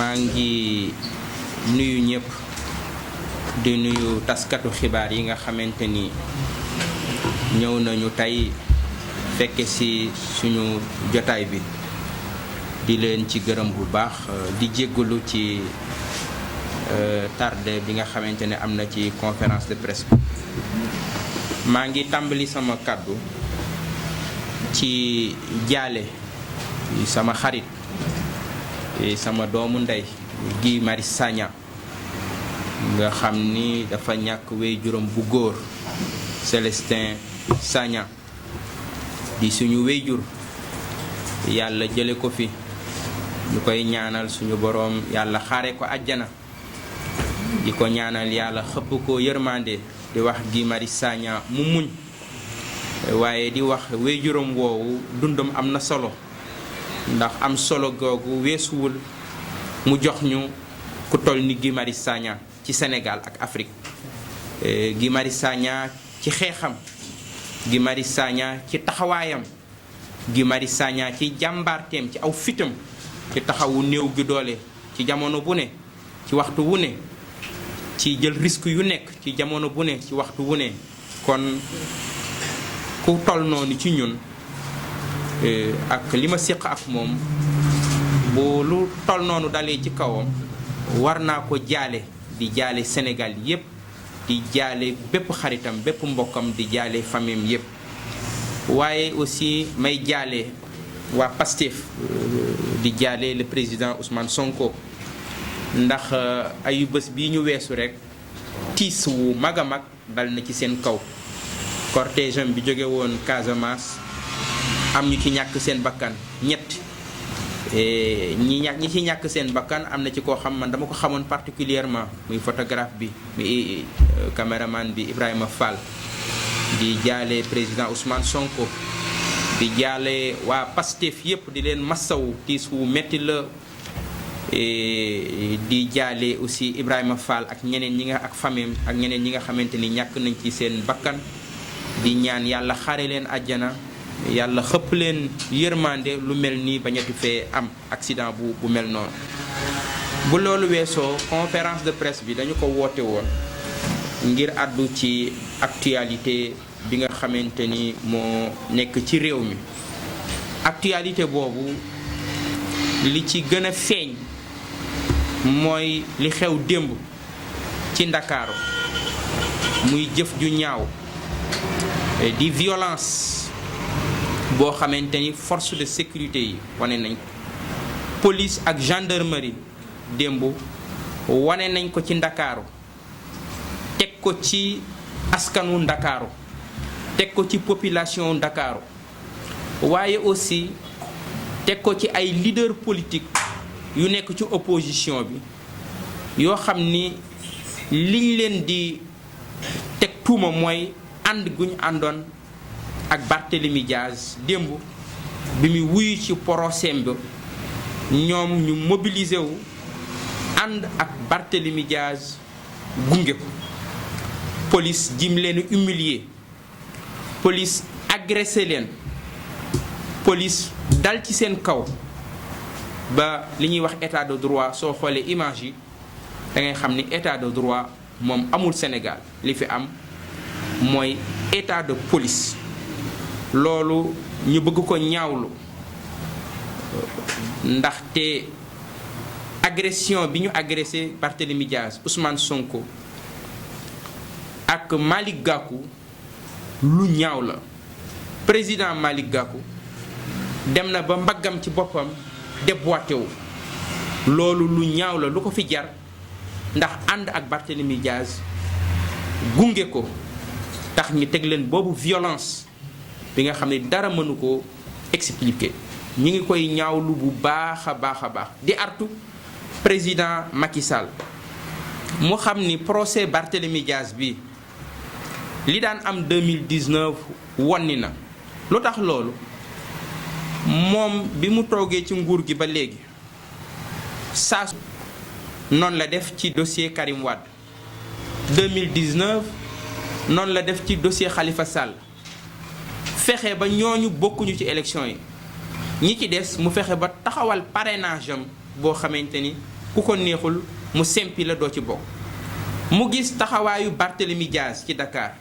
maa ngi nuyu ñëpp di nuyu taskatu xibaar yi nga xamante ni ñëw nañu tey fekke ci suñu jotaay bi di leen ci gërëm bu baax di jéggalu ci tardé bi nga xamante ne am na ci conférence de presse bi maa ngi tàmbali sama kàddu ci jaale sama xarit sama doomu ndey Guy Marius Sagna nga xam ni dafa ñàkk wéyjuram bu góor Célestin Sagna di suñu wéyjur yàlla jële ko fi ñu koy ñaanal suñu boroom yàlla xaare ko àjjana di ko ñaanal yàlla xëpp ko yërmande di wax Guy Marius Sagna mu muñ waaye di wax wéyjuram woowu dundam am na solo ndax am solo googu weesuwul mu jox ñu ku toll ni Guy Marius Sagna ci Sénégal ak Afrique Guy Marius Sagna ci xeexam Guy Marius Sagna ci taxawaayam Guy Marius Sagna ci jàmbaarteem ci aw fitam ci taxawu néew gi doole ci jamono bu ne ci waxtu wu ne ci jël risque yu nekk ci jamono bu ne ci waxtu wu ne kon ku toll noonu ci ñun ak li ma séq ak moom bu lu toll noonu dalee ci kawam war naa ko jaale di jaale Sénégal yépp di jaale bépp xaritam bépp mbokkam di jaale famille yépp waaye aussi may jaale waa Pastef di jaale le président Ousmane Sonko ndax ayu bés bii ñu weesu rekk tiis wu mag a mag dal na ci seen kaw cortège am bi jóge woon Casamance am ñu ci ñàkk seen bakkan ñett ñi ci ñàkk seen bakkan am na ci koo xam man dama ko xamoon particulièrement muy photographe bi muy caméraman bi Ibrahima Fall di jaale président Ousmane Sonko di jaale waa Pastef yépp di leen massawu tiis wu metti la di jaale aussi Ibrahima Fall ak ñeneen ñi nga ak famille ak ñeneen ñi nga xamante ni ñàkk nañ ci seen bakkan di ñaan yàlla xare leen àjjana yàlla xëpp leen yërmande lu mel nii bañati fee am accident bu mel noonu. bu loolu weesoo conférence de presse bi dañu ko woote woon ngir àddu ci actualité bi nga xamante ni moo nekk ci réew mi actualité boobu li ci gën a feeñ mooy li xew démb ci Ndakaaru muy jëf ju ñaaw di violence boo xamante ni force de sécurité yi wane nañ ko police ak gendarmerie démb wane nañ ko ci Ndakaaru teg ko ci askanu Ndakaaru teg ko ci population Ndakaaru waaye aussi teg ko ci ay leader politique yu nekk ci opposition bi yoo xam ni liñ leen di teg tuuma mooy ànd guñ àndoon ak Barthélemy Diaz démb bi muy wuyu ci procès bi ñoom ñu mobilisé wu ànd ak Barthélemy Diaz gunge ko police jim leen humilier police agressé leen police dal ci seen kaw ba li ñuy wax état de droit soo xoolee image yi da ngay xam ni état de droit moom amul Sénégal li fi am mooy état de police loolu ñu bëgg ko ñaawlu ndaxte agression bi ñu agressé Barthélemy Diaz Ousmane Sonko ak Malick Gakou lu ñaaw la président Malick Gakou dem na ba mbaggam ci boppam déboîté wu loolu lu ñaaw la lu ko fi jar ndax ànd ak Barthélemy Diaz gunge ko tax ñu teg leen boobu violence bi nga xam ne dara mënu ko expliquer ñi ngi koy ñaawlu bu baax a baax a baax di artu président Macky Sall mu xam ni procès Barthélemy Diaz bi li daan am 2019 wonni na lu tax loolu moom bi mu toogee ci nguur gi ba léegi saa noonu la def ci dossier Karim Wade 2019 noonu la def ci dossier Khalifa Sall fexe ba ñooñu bokkuñu ci élection yi ñi ci des mu fexe ba taxawal parrainage am boo xamante ni ku ko neexul mu sempi la doo ci bokk. mu gis taxawaayu Barthélemy Dias ci Dakar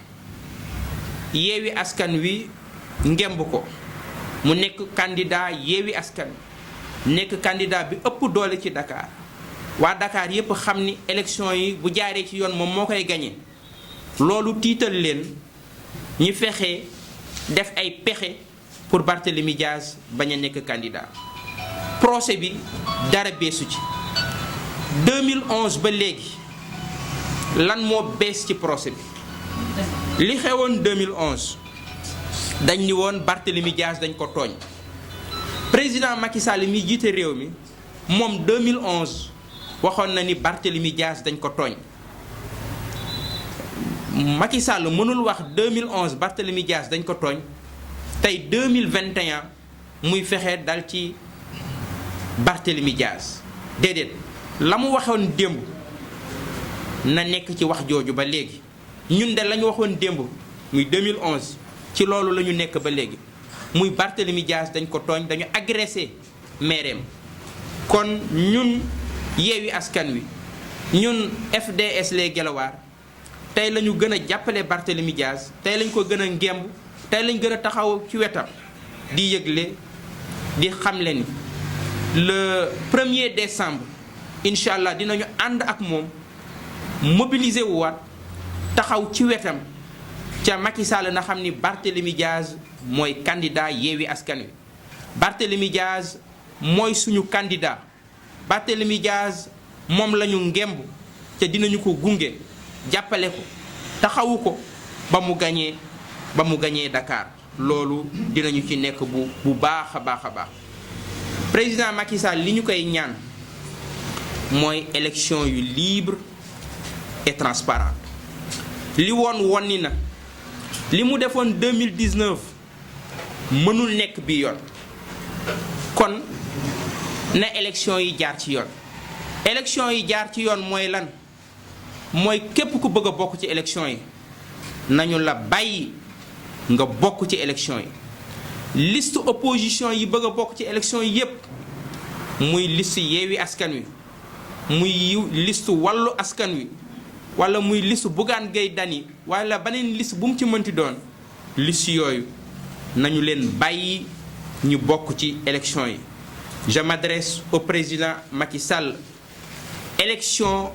Yewwi Askan Wi ngemb ko mu nekk candidat Yewwi Askan Wi nekk candidat bi ëpp doole ci Dakar waa Dakar yépp xam ni élection yi bu jaaree ci yoon moom moo koy gañe loolu tiital leen ñu fexe def ay pexe pour Barthélemy Dias bañ a nekk candidat. procès bi dara beesu ci 2011 ba léegi lan moo bees ci procès bi li xewoon 2011 dañ ni woon Barthélemy Dias dañ ko tooñ président Macky Sall mi jiite réew mi moom 2011 waxoon na ni Barthélemy Dias dañ ko tooñ Macky Sall mënul wax 2011 Barthélemy Dias dañ ko tooñ tey 2021 muy fexe dal ci Barthélemy Dias déedéet la mu waxoon démb na nekk ci wax jooju ba léegi ñun de la ñu waxoon démb muy 2011 ci loolu la ñu nekk ba léegi muy Barthélemy Dias dañ ko tooñ dañu agressé maireem kon ñun Yewwi Askan Wi ñun FDS les Guelwaar tey la ñu gën a jàppale Barthélemy Dias tey lañ ko gën a ngemb tey lañ gën a taxaw ci wetam di yëgle di xamle ni le 1er décembre incha allah dinañu ànd ak moom mobiliser wu waat taxaw ci wetam ca Macky Sall na xam ni Barthélemy Dias mooy candidat Yewwi Askan Wi Barthélemy Dias mooy suñu candidat Barthélemy Dias moom la ñu ngemb te dinañu ko gunge jàppale ko taxawu ko ba mu gañee Dakar loolu dinañu ci nekk bu baax a baax a baax président Macky Sall li ñu koy ñaan mooy élection yu libre et transparente li woon ni na li mu defoon 2019 mënul nekk bi yoon kon na élection yi jaar ci yoon élection yi jaar ci yoon mooy lan mooy képp ku bëgg a bokk ci élection yi nañu la bàyyi nga bokk ci élection yi liste opposition yi bëgg a bokk ci élection yi yépp muy liste Yewwi Askan Wi muy liste Wallu Askan Wi wala muy liste Bougane Gueye Dany wala beneen liste bu mu ci mënti doon liste yooyu nañu leen bàyyi ñu bokk ci élection yi. Je m'adresse au président Macky Sall élection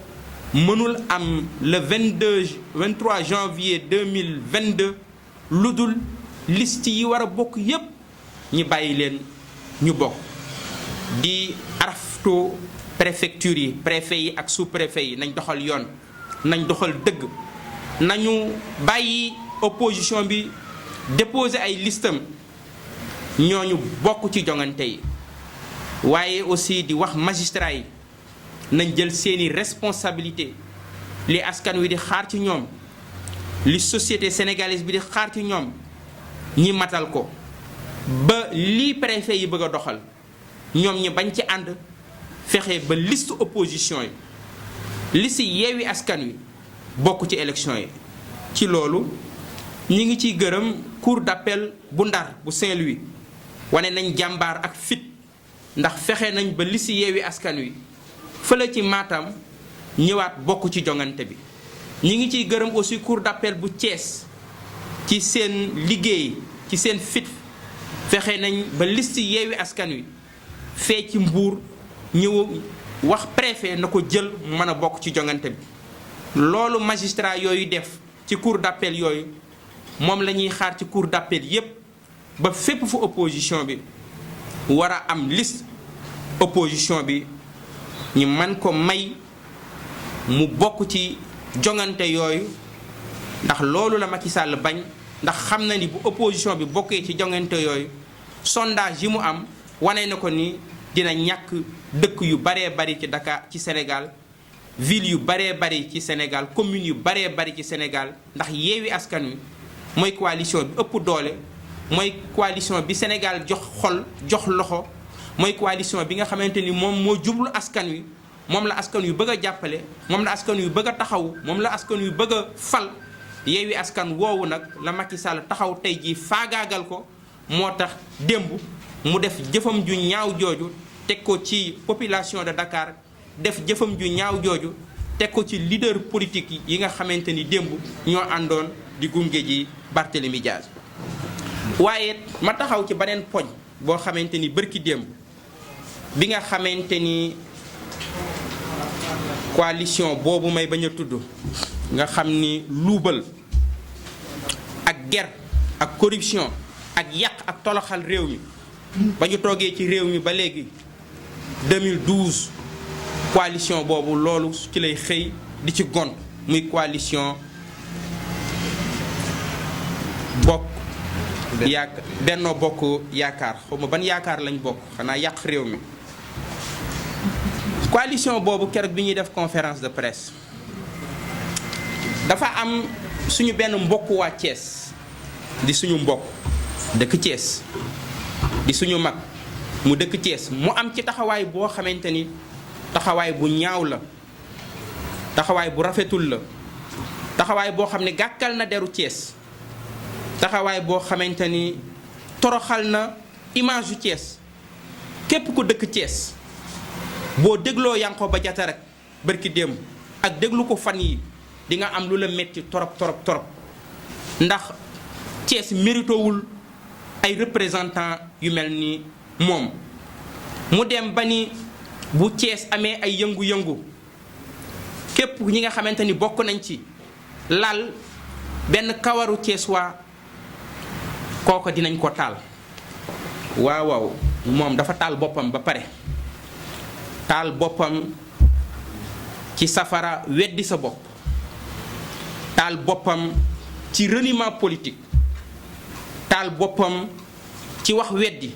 mënul am le 23 janvier 2022 lu dul liste yi war a bokk yépp ñu bàyyi leen ñu bokk di arafto préfecture yi préfet yi ak sous-préfet yi nañ doxal yoon nañ doxal dëgg nañu bàyyi opposition bi déposer ay listam ñooñu bokk ci jongante yi waaye aussi di wax magistrat yi nañ jël seeni responsabilité li askan wi di xaar ci ñoom li société sénégalaise bi di xaar ci ñoom ñi matal ko ba lii préfet yi bëgg a doxal ñoom ñi bañ ci ànd fexe ba liste opposition yi liste Yewwi Askan Wi bokk ci élection yi ci loolu ñi ngi ciy gërëm cour d'appel bu Ndar bu Saint-Louis wane nañ jàmbaar ak fit ndax fexe nañ ba liste Yewwi Askan Wi fële ci Matam ñëwaat bokk ci jongante bi ñi ngi ciy gërëm aussi cour d'appel bu Thiès ci seen liggéey ci seen fit fexe nañ ba liste Yewwi Askan Wi fee ci Mbour ñëw wax préfet na ko jël mën a bokk ci jongante bi loolu magistrat yooyu def ci cour d'appel yooyu moom la ñuy xaar ci cour d'appel yépp ba fépp fu opposition bi war a am liste opposition bi ñu man ko may mu bokk ci jongante yooyu ndax loolu la Macky Sall bañ ndax xam na ni bu opposition bi bokkee ci jongante yooyu sondage yi mu am wane na ko ni dina ñàkk dëkk yu baree bari ci Dakar ci Sénégal ville yu baree bari ci Sénégal commune yu baree bari ci Sénégal ndax Yewwi Askan Wi mooy coalition bi ëpp doole mooy coalition bi Sénégal jox xol jox loxo mooy coalition bi nga xamante ni moom moo jublu askan wi moom la askan wi bëgg a jàppale moom la askan wi bëgg a taxaw moom la askan wi bëgg a fal Yewwi Askan woowu nag la Macky Sall taxaw tey jii faagaagal ko moo tax démb mu def jëfam ju ñaaw jooju teg ko ci population de Dakar def jëfam ju ñaaw jooju teg ko ci leader politique yi nga xamante ni démb ñoo àndoon di gunge ji Barthélémy Dias. waaye ma taxaw ci beneen poñ boo xamante ni bërki démb bi nga xamante ni coalition boobu may bañ a tudd nga xam ni luubal ak ger ak corruption ak yàq ak toloxal réew mi ba ñu toogee ci réew mi ba léegi 2012 coalition boobu loolu ci lay xëy di ci gont muy coalition Benno Bokk Yaakaar xaw ma ban yaakaar lañ bokk xanaa yàq réew mi. coalition boobu keroog bi ñuy def conférence de presse dafa am suñu benn mbokk waa Thiès di suñu mbokk dëkk Thiès di suñu mag mu dëkk Thiès mu am ci taxawaay boo xamante ni taxawaay bu ñaaw la, taxawaay bu rafetul la, taxawaay boo xam ne gàkkal na deru Thiès, taxawaay boo xamante ni toroxal na image yu Thiès. képp ku dëkk Thiès boo dégloo Yankhoba Diattara rek bërki démb ak déglu ko fan yi di nga am lu la metti torop torop torop, ndax Thiès méritowul ay représentant yu mel ni moom. mu dem ba ni bu Thiès amee ay yëngu-yëngu képp ñi nga xamante ni bokk nañ ci lal benn kawaru Thiès waa kooko dinañ ko taal. waaw waaw moom dafa taal boppam ba pare, taal boppam ci safara weddi sa bopp, taal boppam ci reniement politique, taal boppam ci wax weddi,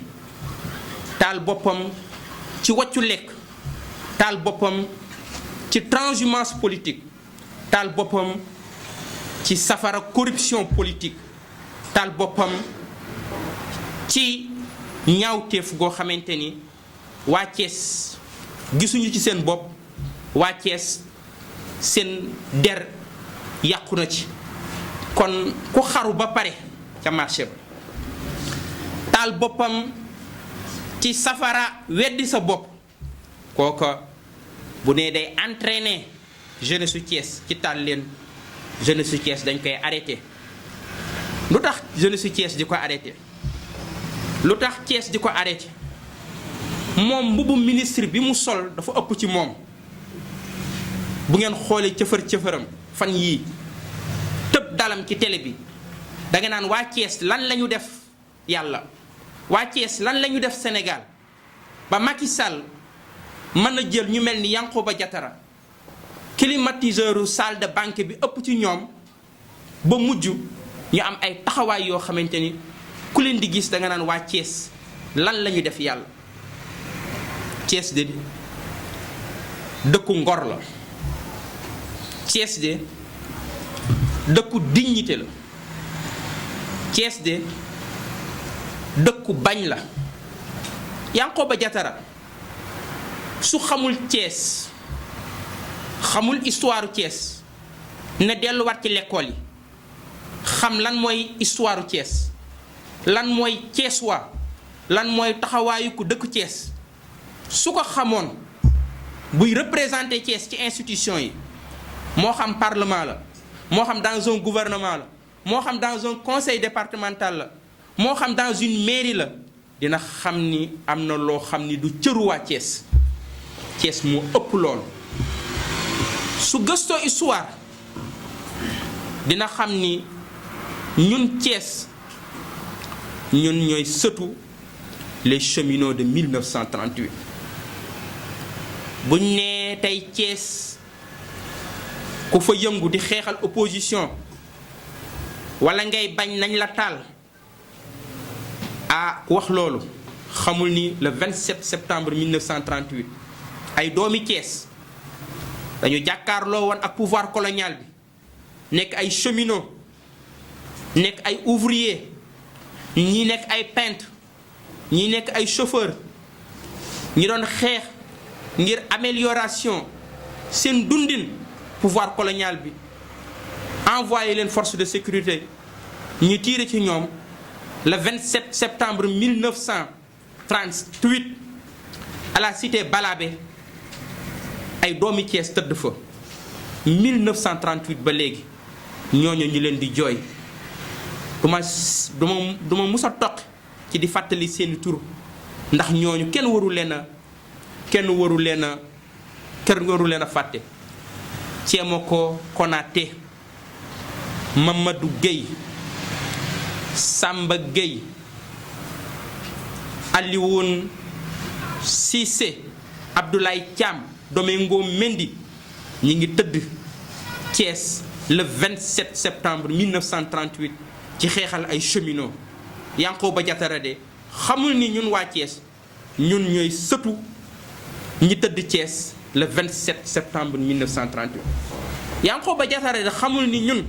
taal boppam ci wàccu lekk, taal boppam ci transhumance politique, taal boppam ci safara corruption politique, taal boppam ci ñaawteef goo xamante ni waa Thiès gisuñu ci seen bopp, waa Thiès seen der yàqu na ci. kon ku xaru ba pare ca marché ba taal boppam ci safara weddi sa bopp, kooka bu ne day entraîner jeunesse su Thiès ci taal leen jeunesse su Thiès dañ koy arrêté. lu tax jeunesse su Thiès di ko arrêté? lu tax Thiès di ko arrêté? moom mbubu ministre bi mu sol dafa ëpp ci moom. bu ngeen xoolee cëfër-cëfëram fan yii tëb dalam ci télé bi da nga naan waa Thiès lan la ñu def yàlla, waa Thiès lan la ñu def Sénégal ba Macky Sall mën a jël ñu mel ni Yankhoba Diattara climatiseur salle de banque bi ëpp ci ñoom ba mujj ñu am ay taxawaay yoo xamante ni ku leen di gis da nga naan waa Thiès lan la ñu def yàlla. Thiès de dëkku ngor la, Thiès de dëkku dignité la, Thiès de dëkku bañ la. Yankhoba Diattara su xamul Thiès, xamul histoire Thiès, na delluwaat ci l'école yi xam lan mooy histoire Thiès, lan mooy Thiès waa, lan mooy taxawaayu ku dëkk Thiès. su ko xamoon buy représenter Thiès ci institution yi, moo xam parlement la, moo xam dans un gouvernement la, moo xam dans un conseil départemental la, moo xam dans une mairie la, dina xam ni am na loo xam ni du cëru waa Thiès. Thiès moo ëpp loolu. su gëstoo histoire dina xam ni ñun Thiès ñun ñooy sëtu les cheminots de 1938. buñ nee tey Thiès ku fa yëngu di xeexal opposition wala ngay bañ nañ la taal, ah ku wax loolu xamul ni le 27 septembre 1938 ay doomi Thiès dañu jàkkaarloo woon ak pouvoir colonial bi, nekk ay cheminots, nekk ay ouvriers, ñi nekk ay peintres, ñi nekk ay chauffeurs, ñi doon xeex ngir amélioration seen dundin. pouvoir colonial bi envoyé leen force de sécurité ñu tiire ci ñoom le 27 septembre 1938 à la cité Balabé. ay doomi Thiès tëdd fa 1938 ba léegi ñooñu ñu leen di jooy duma mus a toq ci di fàttali seeni tur ndax ñooñu kenn waru leen a fàtte. Thiemoko Konaté, Mamadou Gueye, Samba Gueye, Alioune Cissé, Abdoulaye Thiam, Domingo Mendy ñi ngi tëdd Thiès le 27 septembre 1938 ci xeexal ay cheminots. Yankhoba Diattara de xamul ni ñun waa Thiès ñun ñooy sëtu ñi tëdd Thiès le 27 septembre 1938. Yankhoba Diattara de xamul ni ñun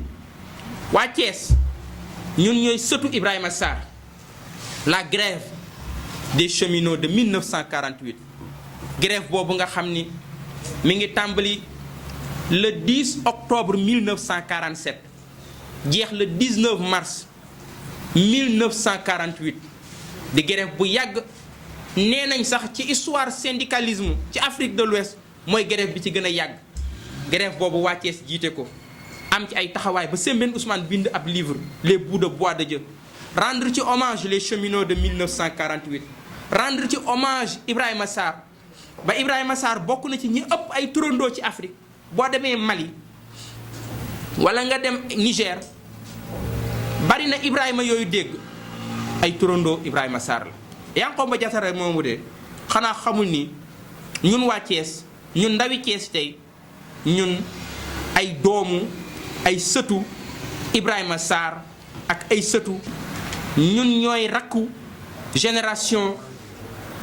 waa Thiès ñun ñooy sëtu Ibrahima Sarr. La grève des cheminots de 1948 grève boobu nga xam ni mi ngi tàmbali le 10 octobre 1947 jeex le 19 mars 1948 di grève bu yàgg. nee nañ sax ci histoire syndicalisme ci Afrique de l'Ouest mooy grève bi ci gën a yàgg. grève boobu waa Thiès jiite ko am ci ay taxawaay ba Sembène Ousmane bind ab livre les bouts de bois de Dieu rendre ci hommage les cheminots de 1948 rendre ci hommage Ibrahima Sarr ba Ibrahima Sarr bokk na ci ñi ëpp ay turandoo ci Afrique. boo demee Mali wala nga dem Niger bari na Ibrahima yooyu dégg ay turandoo Ibrahima Sarr la. Yankhoba Diattara moomu de xanaa xamul ni ñun waa Thiès ñun ndawi Thiès tey ñun ay doomu ay sëtu Ibrahima Sarr ak ay sëtu ñun ñooy rakku génération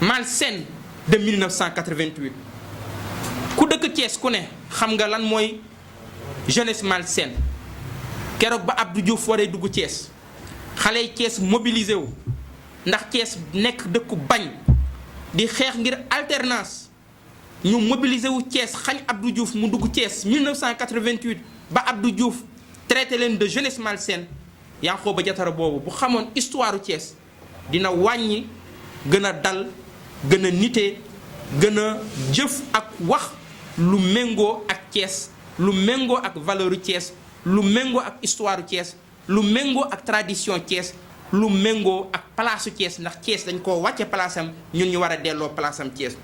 malsaine de 1988. ku dëkk Thiès ku ne xam nga lan mooy jeunesse malsaine. keroog ba Abdou Diouf waree dugg Thiès xale yi Thiès mobilisé wu ndax Thiès nekk dëkku bañ di xeex ngir alternance ñu mobilisé wu Thiès xañ Abdou Diouf mu dugg Thiès 1988 ba Abdou Diouf traité leen de jeunesse malsaine. Yankhoba Diattara boobu bu xamoon histoire Thiès dina wàññi gën a dal gën a nite gën a jëf ak wax lu méngoo ak Thiès lu méngoo ak valeur Thiès lu méngoo ak histoire Thiès lu méngoo ak tradition Thiès lu méngoo ak palaasu Thiès ndax Thiès dañ koo wàcce palaasam ñun ñu war a delloo palaasam Thiès.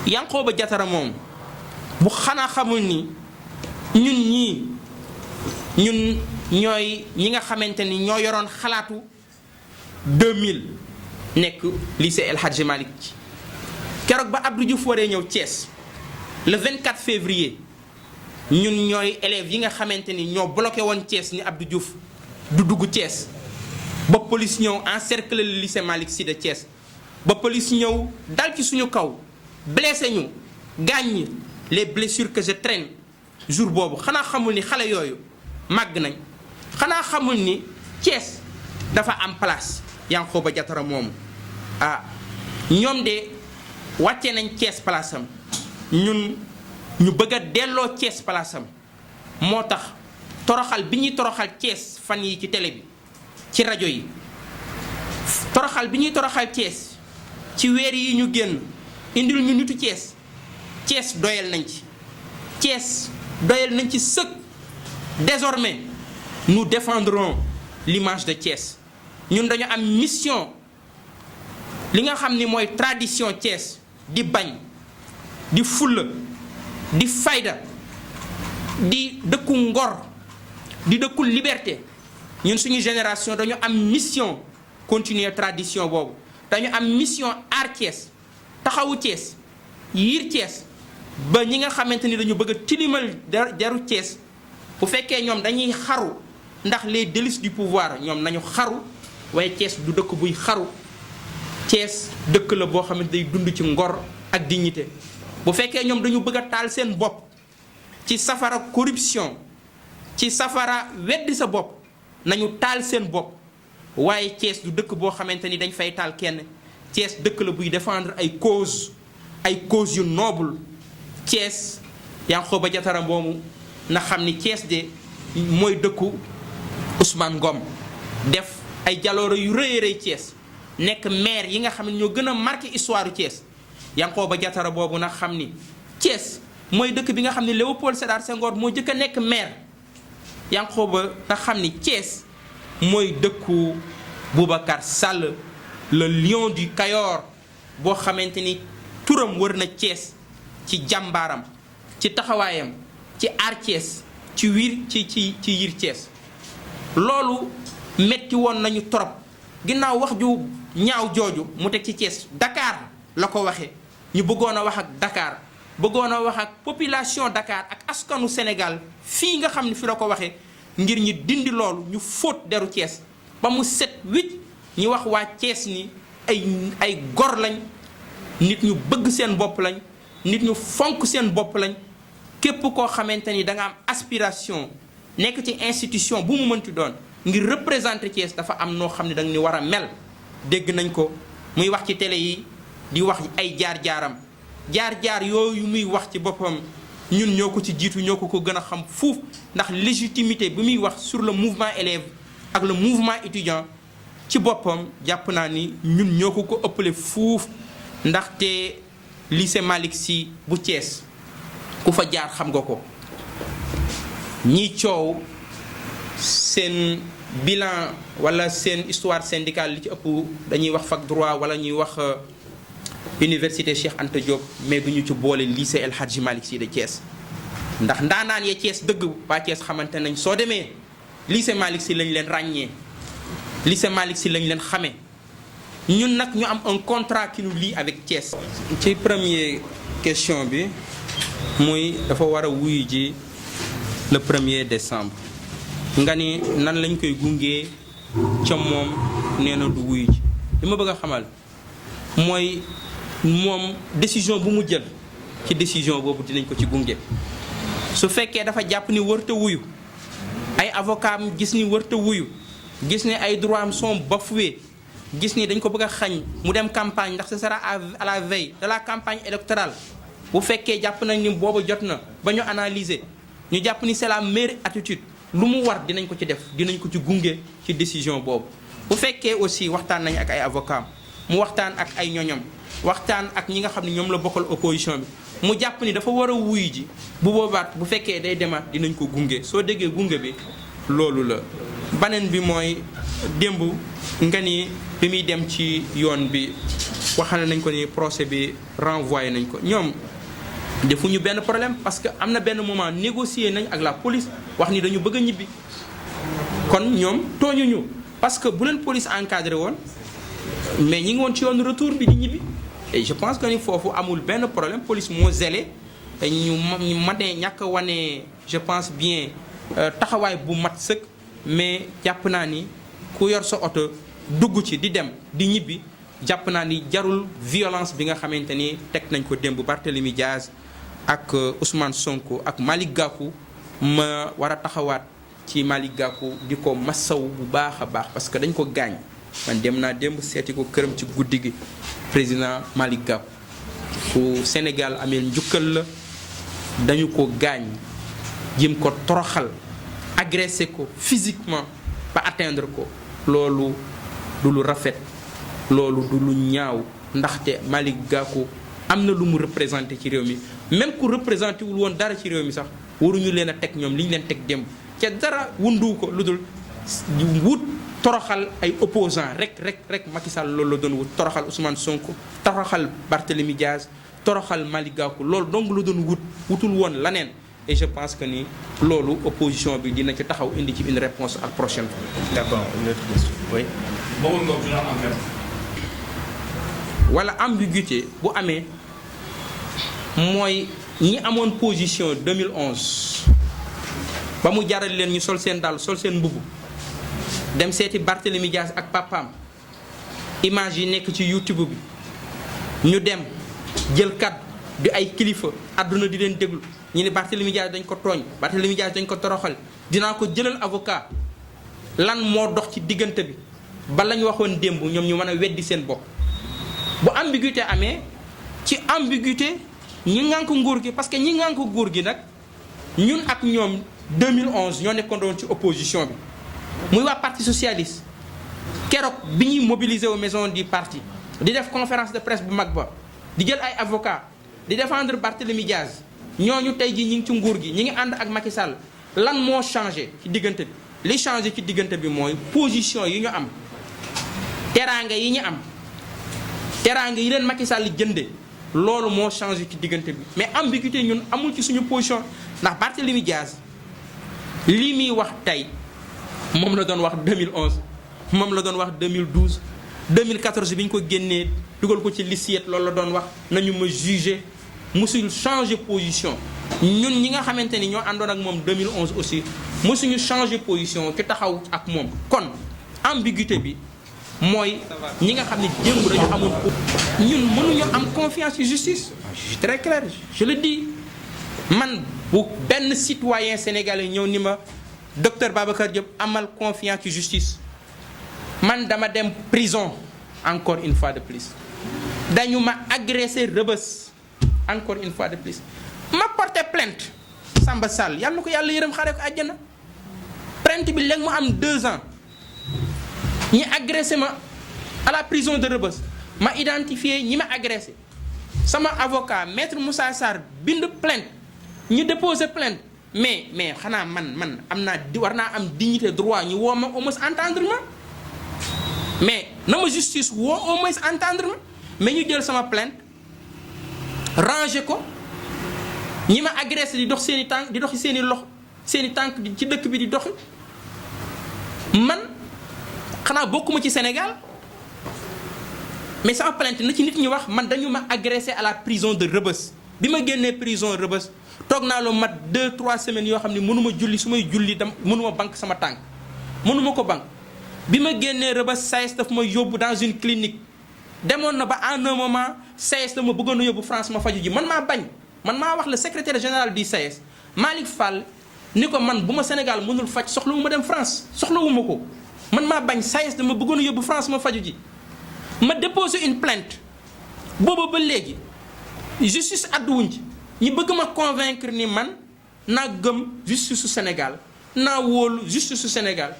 Yankhoba Diattara moom bu xanaa xamul ni ñun ñooy ñi nga xamante ni ñoo yoroon xalaatu 2000 nekk lycée El Hadji Malick keroog ba Abdou Diouf waree ñëw Thiès le 24 février ñun ñooy élèves yi nga xamante ni ñoo bloqué woon Thiès ni Abdou Diouf du dugg Thiès ba police ñëw encercler le lycée Malick Sy de Thiès ba police ñëw dal ci suñu kaw blessé ñu gaañ les blessures que je traîne jour boobu xanaa xamul ni xale yooyu màgg nañ xanaa xamul ni Thiès dafa am place. Yankhoba Diattara moomu ñoom de wàcce nañ Thiès place am ñun ñu bëgg a delloo Thiès place am moo tax toroxal bi ñuy toroxal Thiès fan yi ci télé bi ci rajo yi toroxal bi ñuy toroxal Thiès ci weer yi ñu génn indil ñu nitu Thiès doyal nañ ci Thiès doyal nañ ci sëkk. Désormais nous défendrons l'image de Thiès ñun dañu am mission li nga xam ni mooy tradition Thiès di bañ di fulla di fayda di dëkku ngor di dëkku liberté ñun suñu génération dañu am mission continuer tradition boobu dañu am mission aar Thiès taxawu Thiès yiir Thiès ba ñi nga xamante ni dañu bëgg a tilimal deru Thiès bu fekkee ñoom dañuy xaru ndax les délices du pouvoir ñoom nañu xaru waaye Thiès du dëkk buy xaru Thiès dëkk la boo xam ne day dund ci ngor ak dignité bu fekkee ñoom dañu bëgg a taal seen bopp ci safara corruption ci safara weddi sa bopp nañu taal seen bopp waaye Thiès du dëkk boo xamante ni dañ fay taal kenn Thiès dëkk la buy défendre ay cause yu noble Thiès Yankhoba Diattara moomu na xam ni Thiès de mooy dëkku Ousmane Ngom def ay jalooro yu rëy rëy Thiès nekk maire yi nga xam ne ñoo gën a marqué histoire Thiès Yankhoba Diattara boobu na xam ni Thiès mooy dëkk bi nga xam ne Léopold Sédar Senghor moo jëkk a nekk maire Yankhoba nga xam ni Thiès mooy dëkku Boubacar Sall le lion du Kayor boo xamante ni turam wër na Thiès ci jàmbaaram ci taxawaayam ci aar Thiès ci yir Thiès loolu metti woon nañu trop ginnaaw wax ju ñaaw jooju mu teg ci Thiès Dakar la ko waxee ñu bëggoon a wax ak Dakar bëggoon a wax ak population Dakar ak askanu Sénégal fii nga xam ne fi la ko waxee ngir ñu dindi loolu ñu fóot deru Thiès ba mu set wicc ñu wax waa Thiès ni ay gor lañ nit ñu bëgg seen bopp lañ nit ñu fonk seen bopp lañ képp koo xamante ni da nga am aspiration nekk ci institution bu mu mënti doon ngir représenter Thiès dafa am noo xam ne da nga ni war a mel dégg nañ ko muy wax ci télé yi di wax ay jaar-jaaram jaar-jaar yooyu muy wax ci boppam ñun ñoo ko ci jiitu ñoo ko gën a xam fuuf ndax légitimité bi muy wax sur le mouvement élève ak le mouvement étudiant ci boppam jàpp naa ni ñun ñoo ko ëppale fuuf ndaxte lycée Malick Sy bu Thiès ku fa jaar xam nga ko ñiy coow seen bilan wala seen histoire syndicale li ci ëpp dañuy wax fac droit wala ñuy wax université Cheikh Anta Diop mais duñu ci boole lycée El Hadji Malick Sy de Thiès ndax ndaanaan ya Thiès dëgg waa Thiès xamante nañ soo demee lycée Malick Sy lañ leen ràññee lycée Malick Sy lañ leen xamee ñun nag ñu am un contrat qui nous lie avec Thiès. ci première question bi muy dafa war a wuyu ji le 1er décembre nga ni nan lañ koy gungee ca moom nee na du wuyu ji li ma bëgg a xamal mooy moom décision bu mu jël ci décision boobu dinañ ko ci gunge su fekkee dafa jàpp ni wërta wuyu ay avocat am gis ni wërta wuyu gis ni ay droits am sont bafoués gis ni dañ ko bëgg a xañ mu dem campagne ndax ce sera à la veille de la campagne électorale bu fekkee jàpp nañ ni boobu jot na ba ñu analyser ñu jàpp ni c'est la meilleure attitude lu mu war dinañ ko ci def dinañ ko ci gunge ci décision boobu bu fekkee aussi waxtaan nañ ak ay avocat mu waxtaan ak ay ñoñom waxtaan ak ñi nga xam ne ñoom la bokkal opposition bi mu jàpp ni dafa war a wuyu ji bu boobaat bu fekkee day demaat dinañ ko gunge soo déggee gunge bi loolu la baneen bi mooy démb nga ni bi muy dem ci yoon bi waxal nañ ko ni procès bi renvoyé nañ ko ñoom defuñu benn problème parce que am na benn moment négocier nañ ak la police wax ni dañu bëgg a ñibbi kon ñoom tooñuñu parce que bu leen police encadré woon mais ñi ngi woon ci yoon retour bi di ñibbi et je pense que ni foofu amul benn problème police moo zélé te ñu matee ñàkk a wane je pense bien taxawaay bu mat sëkk mais jàpp naa ni ku yor sa oto dugg ci di dem di ñibbi jàpp naa ni jarul violence bi nga xamante ni teg nañ ko démb Barthélémy Diaz ak Ousmane Sonko ak Malick Gakou ma war a taxawaat ci Malick Gakou di ko massaw bu baax a baax parce que dañ ko gaañ man dem naa démb seeti ko këram ci guddi gi président Malick Gakou ku Sénégal amee njukkal la dañu ko gaañ jëm ko toroxal agressé ko physiquement ba atteindre ko loolu du lu rafet loolu du lu ñaaw ndaxte Malick Gakou am na lu mu représenté ci réew mi même ku représenté wul woon dara ci réew mi sax waruñu leen a teg ñoom li ñu leen teg démb ca dara wundu ko lu dul wut toroxal ay opposants rek Macky Sall loolu la doon wut toroxal Ousmane Sonko toroxal Barthélémy Diaz toroxal Malick Gakou loolu donc la doon wutul woon laneen et je pense que ni loolu opposition bi dina ci taxaw indi ci une réponse à la prochaine fois. D'accord, une autre question. Oui. wala ambiguïté bu amee mooy ñi amoon position 2011 ba mu jaral leen ñu sol seen dàll sol seen mbubb dem seeti Barthélémy Diaz ak papaam image yi nekk ci YouTube bi ñu dem jël kaddu di ay kilifa àdduna di leen déglu ñu ne Barthélémy Diaz dañ ko tooñ Barthélémy Diaz dañ ko toroxal dinaa ko jëlal avocat lan moo dox ci diggante bi ba lañ waxoon démb ñoom ñu mën a weddi seen bopp bu ambiguïté amee ci ambiguïté ñi ngànk nguur gi parce que ñi ngànk nguur gi nag ñun ak ñoom 2011 ñoo nekkoon ci opposition bi muy waa parti socialiste keroog bi ñuy mobiliser aux maisons du parti di def conférence de presse bu mag ba di jël ay avocat di défendre Barthélémy Diaz ñooñu tey ji ñi ngi ci nguur gi ñi ngi ànd ak Macky Sall lan moo changé ci diggante bi li changé ci diggante bi mooy position yi ñu am teraanga yi ñu am teraanga yi leen Macky Sall jënde loolu moo changé ci diggante bi mais ambiguïté ñun amul ci suñu position ndax Barthélémy Dias lii muy wax tey moom la doon wax 2011 moom la doon wax 2012 2014 bi ñu ko génnee dugal ko ci liste loolu la doon wax nañu ma juger musul changer position ñun ñi nga xamante ni ñoo àndoon ak moom 2011 aussi musuñu changer position ci taxaw ak moom kon ambiguïté bi mooy ñi nga xam ne démb dañu amoon ñun mënuñu am confiance ci justice. Je suis très clair je le dis man bu benn citoyen sénégalais ñëw ni ma docteur Babacar Diop amal confiance ci justice man dama dem prison encore une fois de plus dañu ma agressé Rebeuss encore une fois de plus ma porté plainte Samba Sall yàlla na ko yàlla yërëm xare ko àjjana plainte bi léegi mu am 2 ans ñi agressé ma à la prison de Rebeuss ma identifié ñi ma agressé sama avocat maître Moussa Sarr bind plainte ñu déposé plainte mais xanaa man am naa war naa am dignité droit ñu woo ma au moins entendre ma mais na ma justice woo au moins entendre ma mais ñu jël sama plainte ranger ko ñi ma agressé di dox seen i tànk di doxi seen i loxo seen i tànk ci dëkk bi di doxi man xanaa bokkuma ci Sénégal mais sama plainte na ci nit ñi wax man dañu ma agressé à la prison de Rebeuss bi ma génnee prison Rebeuss toog naa lu mat 2-3 semaines yoo xam ne mënuma julli su may julli dem mënuma banque sama tànk mënuma ko banque bi ma génnee Rebeuss SAES daf ma yóbbu dans une clinique demoon na ba en un moment SAES dama bëggoon a yóbbu France ma faju ji man maa bañ man maa wax le secrétaire général du SAES Malick Fall ni ko man bu ma Sénégal mënul faj soxlawu ma dem France soxlawuma ko man maa bañ SAES dama bëggoon a yóbbu France ma faju ji ma déposé une plainte booba ba léegi justice adduwuñ ci ñi bëgg ma convaincre ni man naa gëm justice su Sénégal naa wóolu justice su Sénégal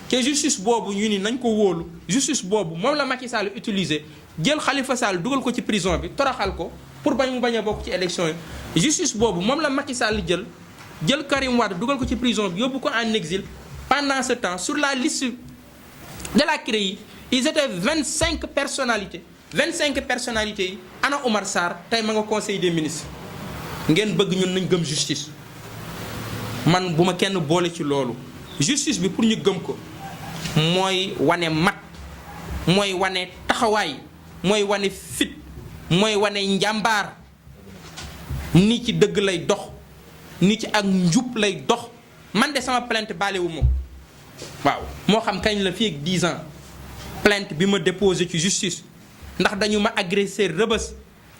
te justice boobu ñu ni nañ ko wóolu justice boobu moom la Macky Sall utilisé jël Khalifa Sall dugal ko ci prison bi toroxal ko pour bañ mu bañ a bokk ci élection yi justice boobu moom la Macky Sall jël Karim Wade dugal ko ci prison bi yóbbu ko en exil pendant ce temps sur la liste de la CREI ils étaient 25 personnalités 25 personnalités yi ana Omar Sarr tey ma nga conseil des ministres ngeen bëgg ñun nañ gëm justice man bu ma kenn boole ci loolu justice bi pour ñu gëm ko mooy wane mat mooy wane taxawaay mooy wane fit mooy wane njàmbaar ni ci dëgg lay dox ni ci ak njub lay dox man de sama plainte baalewu ma waaw moo xam kañ la fii ak 10 ans plainte bi ma déposé ci justice ndax dañu ma agressé Rebeuss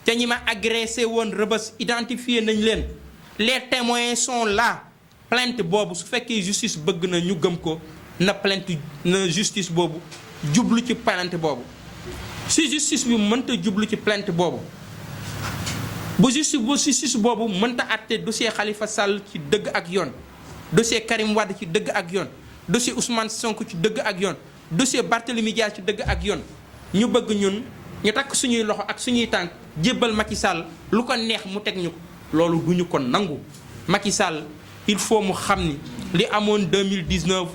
te ñi ma agressé woon Rebeuss identifié nañ leen les témoins sont là plainte boobu su fekkee justice bëgg na ñu gëm ko na plainte na justice boobu jublu ci plainte boobu si justice bi mënta jublu ci plainte boobu bu justice boobu mënta àtte dossier Khalifa Sall ci dëgg ak yoon dossier Karim Wade ci dëgg ak yoon dossier Ousmane Sonko ci dëgg ak yoon dossier Barthélémy Dias ci dëgg ak yoon ñu bëgg ñun ñu takk suñuy loxo ak suñuy tànk jébbal Macky Sall lu ko neex mu teg ñu ko loolu duñu ko nangu Macky Sall il faut mu xam ni li amoon 2019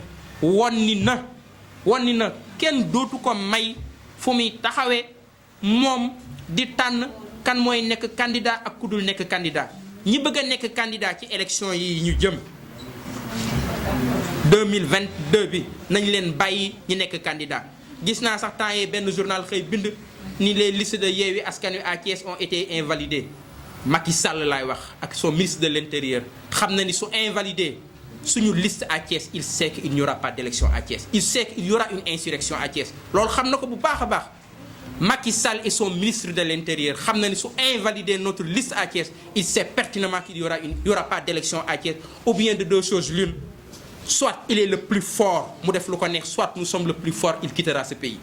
wonni na kenn dootu ko may fu muy taxawee moom di tànn kan mooy nekk candidat ak ku dul nekk candidat ñi bëgg a nekk candidat ci élection yi ñu jëm 2022 bi nañ leen bàyyi ñi nekk candidat gis naa sax temps yii benn journal xëy bind ni les listes de Yewwi Askan Wi à Thiès ont été invalidées Macky Sall laay wax ak son ministre de l'intérieur xam na ni su invalidé suñu liste à Thiès il sait qu'il n'y aura pas d'élection à Thiès il sait qu'il y aura une insurrection à Thiès loolu xam na ko bu baax a baax Macky Sall et son ministre de l'intérieur xam na ni su invalider notre liste à Thiès il sait pertinemment qu'il y aura pas d'élection à Thiès ou bien de deux choses l'une soit il est le plus fort mu def lu ko neex soit nous sommes le plus fort il quittera ce pays